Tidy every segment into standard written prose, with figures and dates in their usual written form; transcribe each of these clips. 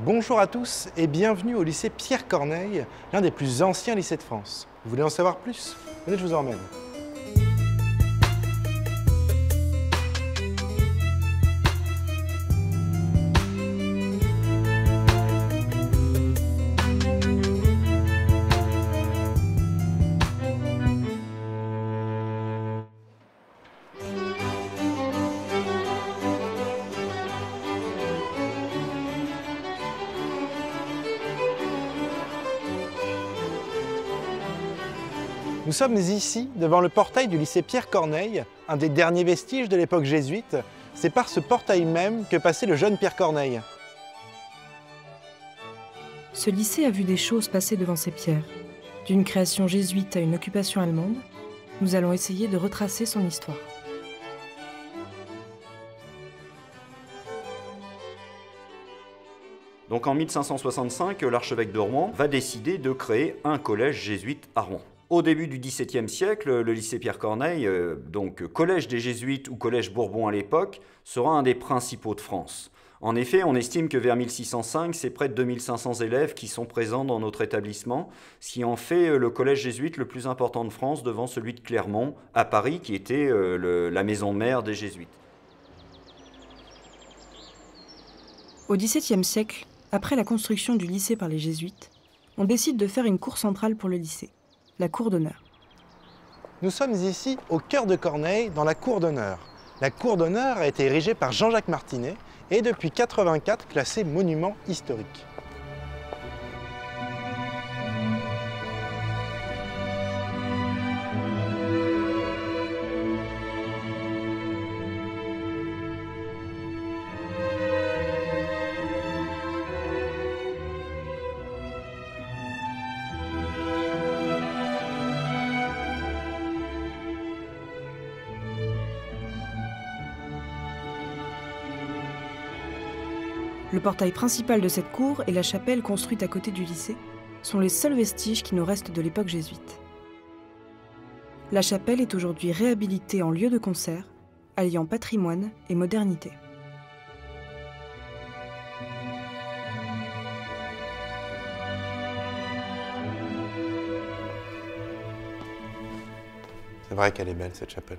Bonjour à tous et bienvenue au lycée Pierre Corneille, l'un des plus anciens lycées de France. Vous voulez en savoir plus? Venez, je vous emmène. Nous sommes ici, devant le portail du lycée Pierre Corneille, un des derniers vestiges de l'époque jésuite. C'est par ce portail même que passait le jeune Pierre Corneille. Ce lycée a vu des choses passer devant ses pierres. D'une création jésuite à une occupation allemande, nous allons essayer de retracer son histoire. Donc en 1565, l'archevêque de Rouen va décider de créer un collège jésuite à Rouen. Au début du XVIIe siècle, le lycée Pierre Corneille, donc collège des jésuites ou collège Bourbon à l'époque, sera un des principaux de France. En effet, on estime que vers 1605, c'est près de 2500 élèves qui sont présents dans notre établissement, ce qui en fait le collège jésuite le plus important de France devant celui de Clermont, à Paris, qui était la maison mère des jésuites. Au XVIIe siècle, après la construction du lycée par les jésuites, on décide de faire une cour centrale pour le lycée, la cour d'honneur. Nous sommes ici au cœur de Corneille, dans la cour d'honneur. La cour d'honneur a été érigée par Jean-Jacques Martinet et depuis 1984 classée monument historique. Le portail principal de cette cour et la chapelle construite à côté du lycée sont les seuls vestiges qui nous restent de l'époque jésuite. La chapelle est aujourd'hui réhabilitée en lieu de concert, alliant patrimoine et modernité. C'est vrai qu'elle est belle cette chapelle.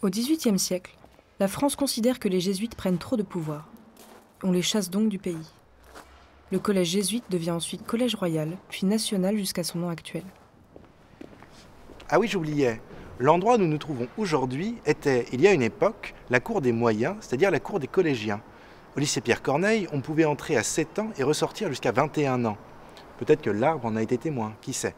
Au XVIIIe siècle, la France considère que les jésuites prennent trop de pouvoir. On les chasse donc du pays. Le collège jésuite devient ensuite collège royal, puis national jusqu'à son nom actuel. Ah oui, j'oubliais. L'endroit où nous nous trouvons aujourd'hui était, il y a une époque, la cour des moyens, c'est-à-dire la cour des collégiens. Au lycée Pierre Corneille, on pouvait entrer à 7 ans et ressortir jusqu'à 21 ans. Peut-être que l'arbre en a été témoin, qui sait.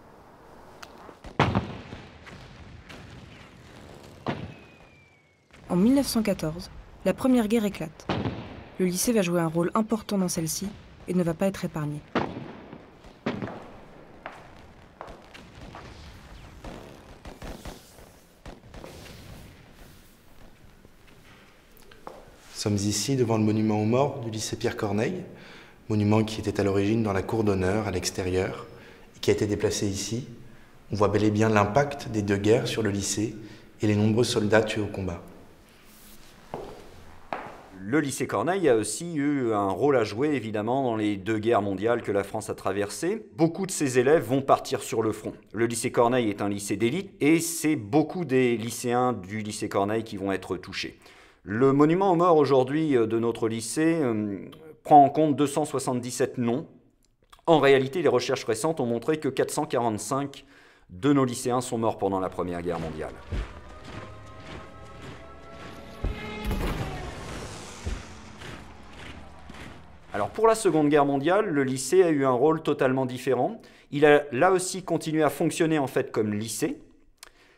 En 1914, la Première Guerre éclate. Le lycée va jouer un rôle important dans celle-ci et ne va pas être épargné. Nous sommes ici devant le monument aux morts du lycée Pierre Corneille, monument qui était à l'origine dans la cour d'honneur à l'extérieur et qui a été déplacé ici. On voit bel et bien l'impact des deux guerres sur le lycée et les nombreux soldats tués au combat. Le lycée Corneille a aussi eu un rôle à jouer, évidemment, dans les deux guerres mondiales que la France a traversées. Beaucoup de ses élèves vont partir sur le front. Le lycée Corneille est un lycée d'élite et c'est beaucoup des lycéens du lycée Corneille qui vont être touchés. Le monument aux morts aujourd'hui de notre lycée prend en compte 277 noms. En réalité, les recherches récentes ont montré que 445 de nos lycéens sont morts pendant la Première Guerre mondiale. Alors pour la Seconde Guerre mondiale, le lycée a eu un rôle totalement différent. Il a là aussi continué à fonctionner en fait comme lycée,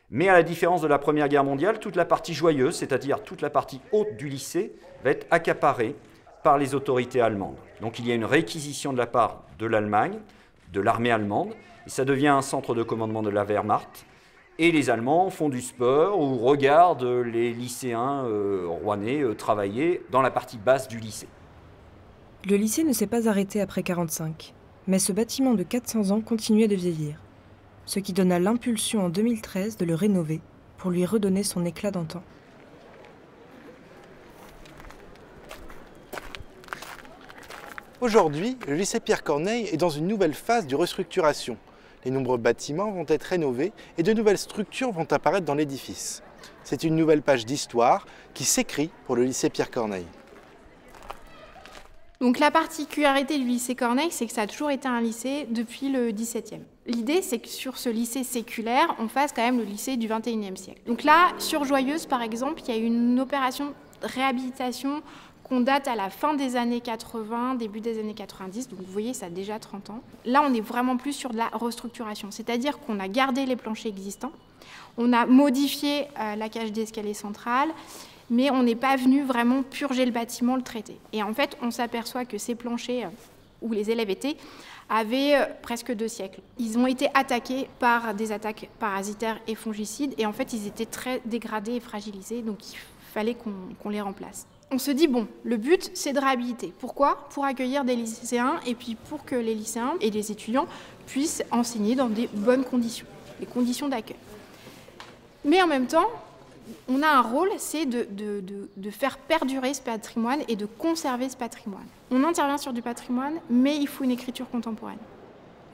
mais à la différence de la Première Guerre mondiale, toute la partie joyeuse, c'est-à-dire toute la partie haute du lycée, va être accaparée par les autorités allemandes. Donc il y a une réquisition de la part de l'Allemagne, de l'armée allemande, et ça devient un centre de commandement de la Wehrmacht. Et les Allemands font du sport ou regardent les lycéens rouennais travailler dans la partie basse du lycée. Le lycée ne s'est pas arrêté après 1945, mais ce bâtiment de 400 ans continuait de vieillir, ce qui donna l'impulsion en 2013 de le rénover pour lui redonner son éclat d'antan. Aujourd'hui, le lycée Pierre-Corneille est dans une nouvelle phase de restructuration. Les nombreux bâtiments vont être rénovés et de nouvelles structures vont apparaître dans l'édifice. C'est une nouvelle page d'histoire qui s'écrit pour le lycée Pierre-Corneille. Donc la particularité du lycée Corneille, c'est que ça a toujours été un lycée depuis le XVIIe. L'idée, c'est que sur ce lycée séculaire, on fasse quand même le lycée du XXIe siècle. Donc là, sur Joyeuse, par exemple, il y a eu une opération de réhabilitation qu'on date à la fin des années 80, début des années 90, donc vous voyez, ça a déjà 30 ans. Là, on est vraiment plus sur de la restructuration, c'est-à-dire qu'on a gardé les planchers existants, on a modifié la cage d'escalier centrale, mais on n'est pas venu vraiment purger le bâtiment, le traiter. Et en fait, on s'aperçoit que ces planchers où les élèves étaient avaient presque 2 siècles. Ils ont été attaqués par des attaques parasitaires et fongicides, et en fait, ils étaient très dégradés et fragilisés, donc il fallait qu'on les remplace. On se dit, bon, le but, c'est de réhabiliter. Pourquoi ? Pour accueillir des lycéens, et puis pour que les lycéens et les étudiants puissent enseigner dans des bonnes conditions, les conditions d'accueil. Mais en même temps, on a un rôle, c'est de faire perdurer ce patrimoine et de conserver ce patrimoine. On intervient sur du patrimoine, mais il faut une écriture contemporaine.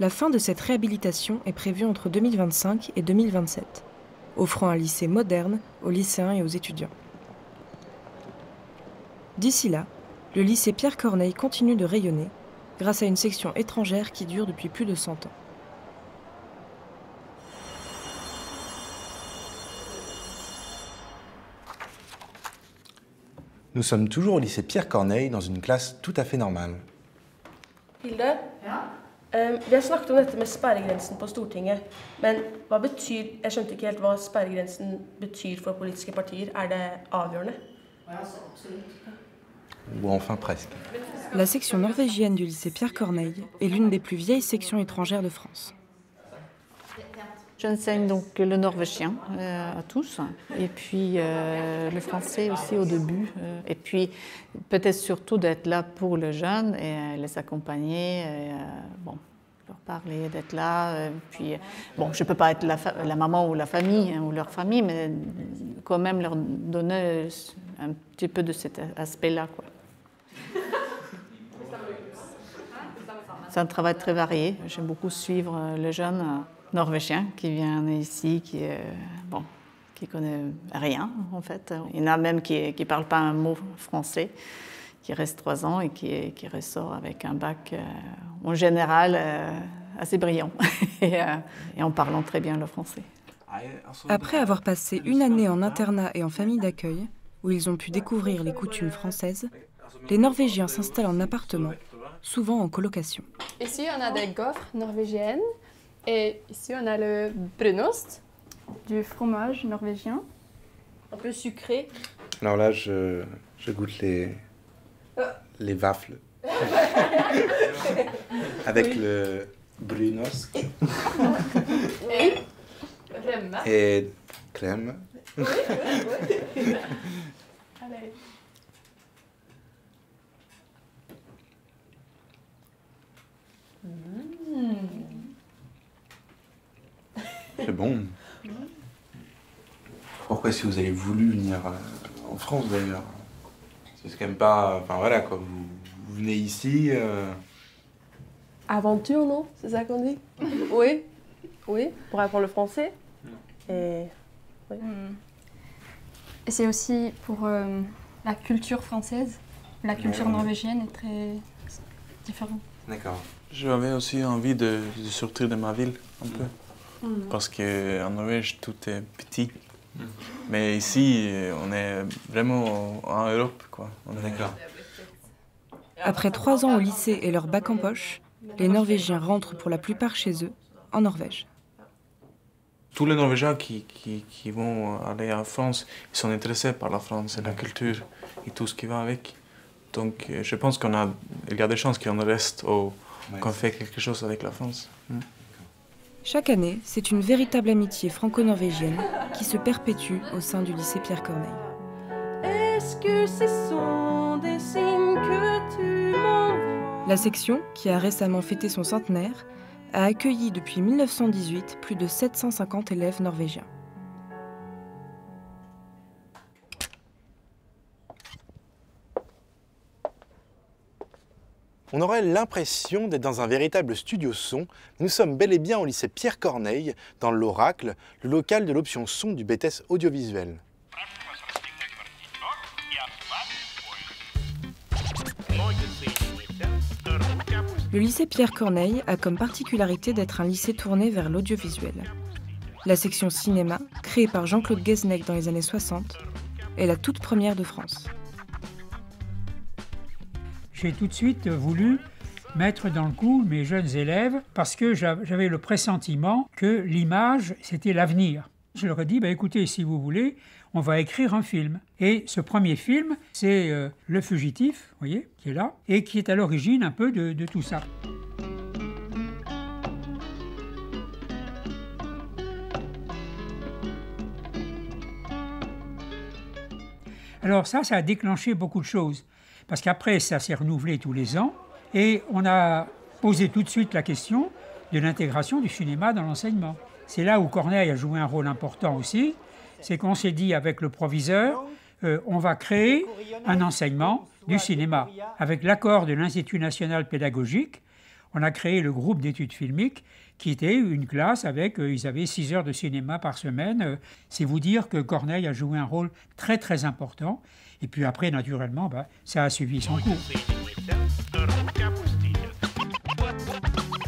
La fin de cette réhabilitation est prévue entre 2025 et 2027, offrant un lycée moderne aux lycéens et aux étudiants. D'ici là, le lycée Pierre-Corneille continue de rayonner grâce à une section étrangère qui dure depuis plus de 100 ans. Nous sommes toujours au lycée Pierre-Corneille dans une classe tout à fait normale. Hilde, vi har snakket om dette med sperregrensen på Stortinget, men hva betyr, jeg skjønte ikke helt hva sperregrensen betyr for politiske partier. Er det avgjørende? Ou enfin presque. La section norvégienne du lycée Pierre-Corneille est l'une des plus vieilles sections étrangères de France. J'enseigne donc le norvégien à tous, et puis le français aussi au début. Et puis peut-être surtout d'être là pour les jeunes et les accompagner, bon, leur parler, d'être là. Puis, bon, je ne peux pas être la maman ou la famille ou leur famille, mais quand même leur donner un petit peu de cet aspect-là, quoi. C'est un travail très varié. J'aime beaucoup suivre les jeunes norvégiens qui viennent ici, qui connaissent rien en fait. Il y en a même qui ne parlent pas un mot français, qui restent 3 ans et qui ressort avec un bac en général assez brillant et en parlant très bien le français. Après avoir passé une année en internat et en famille d'accueil, où ils ont pu découvrir les coutumes françaises, les Norvégiens s'installent en appartement, souvent en colocation. Ici, on a des gaufres norvégiennes. Et ici, on a le brunost, du fromage norvégien, un peu sucré. Alors là, je goûte les wafles. Avec le brunost. Et crème. Allez. C'est bon. Pourquoi est-ce que vous avez voulu venir en France d'ailleurs? C'est quand même pas... Enfin voilà quoi, vous venez ici... Aventure, non? C'est ça qu'on dit? Oui, oui, pour apprendre le français. Et... Oui. Et c'est aussi pour la culture française. La culture norvégienne est très différente. D'accord. J'avais aussi envie de sortir de ma ville un peu. Parce qu'en Norvège, tout est petit. Mais ici, on est vraiment en Europe, quoi. D'accord. Après 3 ans au lycée et leur bac en poche, les Norvégiens rentrent pour la plupart chez eux, en Norvège. Tous les Norvégiens qui vont aller en France, ils sont intéressés par la France et la culture et tout ce qui va avec. Donc je pense qu'il y a des chances qu'on reste ou qu'on fait quelque chose avec la France. Chaque année, c'est une véritable amitié franco-norvégienne qui se perpétue au sein du lycée Pierre-Corneille. Est-ce que ce sont des signes que tu m'envoies? La section, qui a récemment fêté son centenaire, a accueilli depuis 1918 plus de 750 élèves norvégiens. On aurait l'impression d'être dans un véritable studio son. Nous sommes bel et bien au lycée Pierre Corneille, dans l'Oracle, le local de l'option son du BTS audiovisuel. Le lycée Pierre Corneille a comme particularité d'être un lycée tourné vers l'audiovisuel. La section cinéma, créée par Jean-Claude Guesnec dans les années 60, est la toute première de France. J'ai tout de suite voulu mettre dans le coup mes jeunes élèves parce que j'avais le pressentiment que l'image, c'était l'avenir. Je leur ai dit, écoutez, si vous voulez, on va écrire un film. Et ce premier film, c'est Le Fugitif, vous voyez, qui est là, et qui est à l'origine un peu de tout ça. Alors ça a déclenché beaucoup de choses. Parce qu'après, ça s'est renouvelé tous les ans et on a posé tout de suite la question de l'intégration du cinéma dans l'enseignement. C'est là où Corneille a joué un rôle important aussi. C'est qu'on s'est dit avec le proviseur, on va créer un enseignement du cinéma. Avec l'accord de l'Institut national pédagogique, on a créé le groupe d'études filmiques qui était une classe avec, ils avaient 6 heures de cinéma par semaine. C'est vous dire que Corneille a joué un rôle très très important. Et puis après, naturellement, ça a suivi son cours.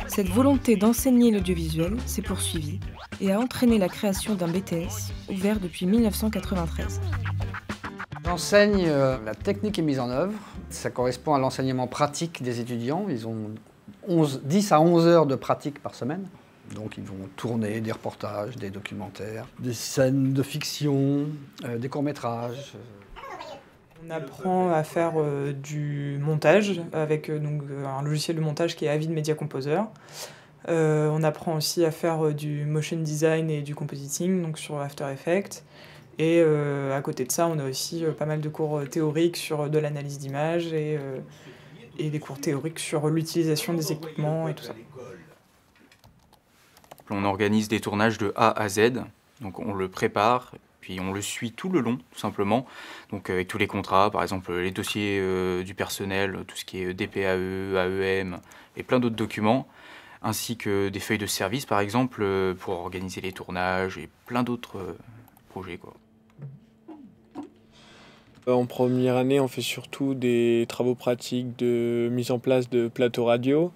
Cette volonté d'enseigner l'audiovisuel s'est poursuivie et a entraîné la création d'un BTS ouvert depuis 1993. J'enseigne la technique et mise en œuvre. Ça correspond à l'enseignement pratique des étudiants. Ils ont 10 à 11 heures de pratique par semaine. Donc ils vont tourner des reportages, des documentaires, des scènes de fiction, des courts-métrages. On apprend à faire du montage avec un logiciel de montage qui est Avid Media Composer. On apprend aussi à faire du motion design et du compositing, donc sur After Effects. Et à côté de ça, on a aussi pas mal de cours théoriques sur de l'analyse d'images et des cours théoriques sur l'utilisation des équipements et tout ça. On organise des tournages de A à Z, donc on le prépare. Puis on le suit tout le long, tout simplement, donc avec tous les contrats, par exemple les dossiers du personnel, tout ce qui est DPAE, AEM et plein d'autres documents, ainsi que des feuilles de service, par exemple, pour organiser les tournages et plein d'autres projets, quoi. En première année, on fait surtout des travaux pratiques de mise en place de plateaux radio.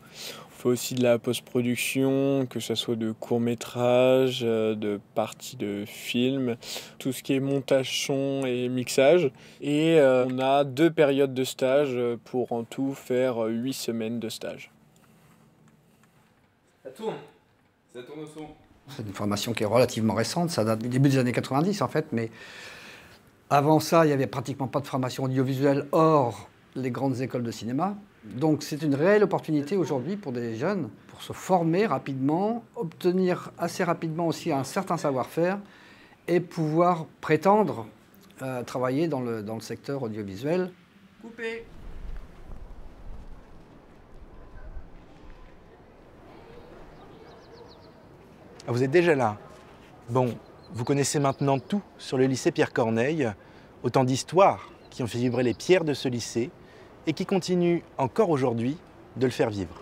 On fait aussi de la post-production, que ce soit de courts-métrages, de parties de films, tout ce qui est montage son et mixage. Et on a 2 périodes de stage pour en tout faire 8 semaines de stage. Ça tourne au son. C'est une formation qui est relativement récente, ça date du début des années 90 en fait, mais avant ça, il n'y avait pratiquement pas de formation audiovisuelle hors les grandes écoles de cinéma. Donc c'est une réelle opportunité aujourd'hui pour des jeunes, pour se former rapidement, obtenir assez rapidement aussi un certain savoir-faire et pouvoir prétendre travailler dans le secteur audiovisuel. Coupé. Ah, vous êtes déjà là. Bon, vous connaissez maintenant tout sur le lycée Pierre Corneille, autant d'histoires qui ont fait vibrer les pierres de ce lycée et qui continuent encore aujourd'hui de le faire vivre.